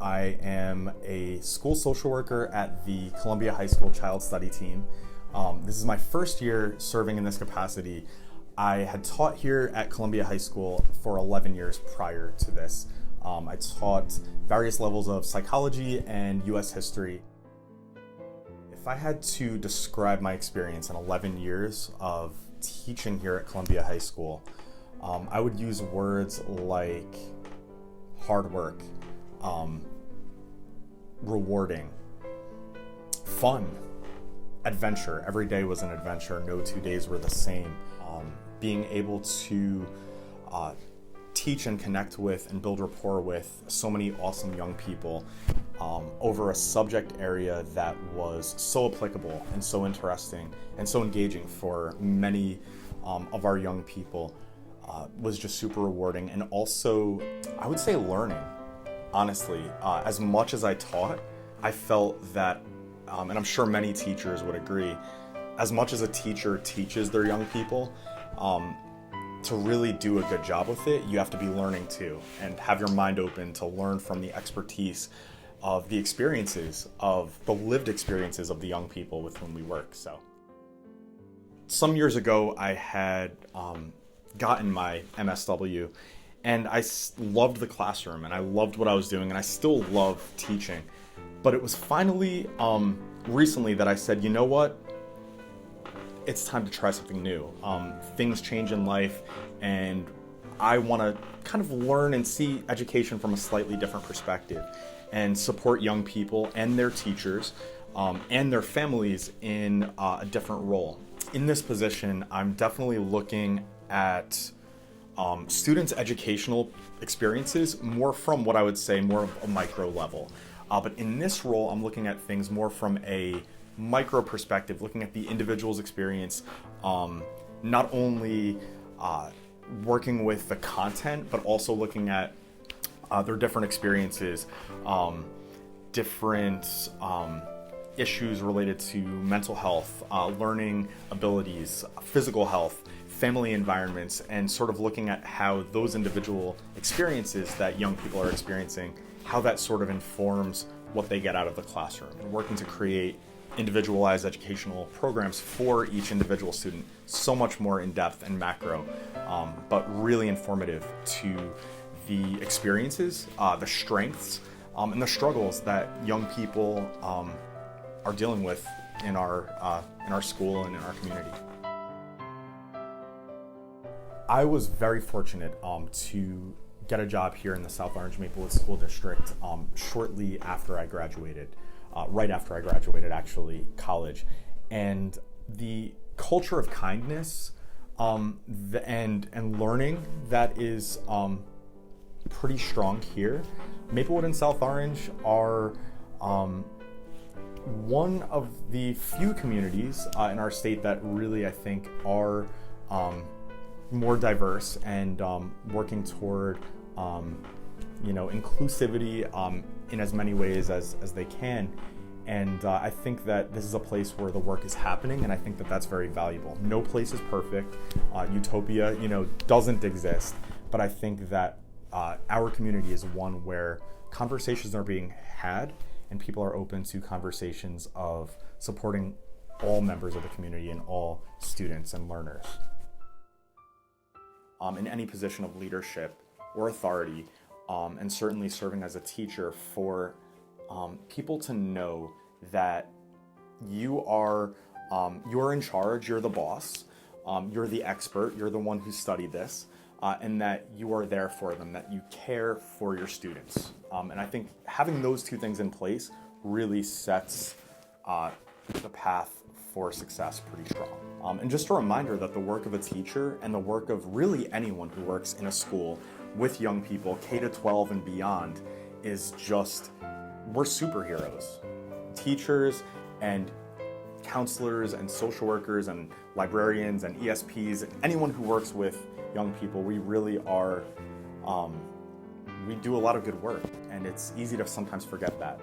I am a school social worker at the Columbia High School Child Study Team. This is my first year serving in this capacity. I had taught here at Columbia High School for 11 years prior to this. I taught various levels of psychology and U.S. history. If I had to describe my experience in 11 years of teaching here at Columbia High School, I would use words like hard work, rewarding, fun, adventure. Every day was an adventure. No 2 days were the same. Being able to teach and connect with and build rapport with so many awesome young people over a subject area that was so applicable and so interesting and so engaging for many of our young people was just super rewarding. And also, I would say learning. Honestly, as much as I taught, I felt that, and I'm sure many teachers would agree, as much as a teacher teaches their young people, to really do a good job with it, you have to be learning too, and have your mind open to learn from the expertise of the experiences, of the lived experiences of the young people with whom we work. So, some years ago, I had gotten my MSW, and I loved the classroom, and I loved what I was doing, and I still love teaching. But it was finally recently that I said, you know what? It's time to try something new. Things change in life, and I want to kind of learn and see education from a slightly different perspective and support young people and their teachers and their families in a different role. In this position, I'm definitely looking at students' educational experiences more from what I would say more of a micro level. But in this role, I'm looking at things more from a micro perspective, looking at the individual's experience, not only working with the content, but also looking at their different experiences, different issues related to mental health, learning abilities, physical health, family environments, and sort of looking at how those individual experiences that young people are experiencing, how that sort of informs what they get out of the classroom, and working to create individualized educational programs for each individual student, so much more in-depth and macro, but really informative to the experiences, the strengths, and the struggles that young people are dealing with in our school and in our community. I was very fortunate to get a job here in the South Orange-Maplewood School District shortly after I graduated. Right after I graduated, actually, college. And the culture of kindness and learning that is pretty strong here. Maplewood and South Orange are one of the few communities in our state that really, I think, are more diverse and working toward inclusivity in as many ways as they can. And I think that this is a place where the work is happening, and I think that that's very valuable. No place is perfect. Utopia, doesn't exist. But I think that our community is one where conversations are being had, and people are open to conversations of supporting all members of the community and all students and learners. In any position of leadership or authority, and certainly serving as a teacher, for people to know that you are in charge, you're the boss, you're the expert, you're the one who studied this, and that you are there for them, that you care for your students. And I think having those two things in place really sets the path for success pretty strong. And just a reminder that the work of a teacher and the work of really anyone who works in a school with young people, K-12 and beyond, is just, we're superheroes. Teachers and counselors and social workers and librarians and ESPs, anyone who works with young people, we really are, we do a lot of good work, and it's easy to sometimes forget that.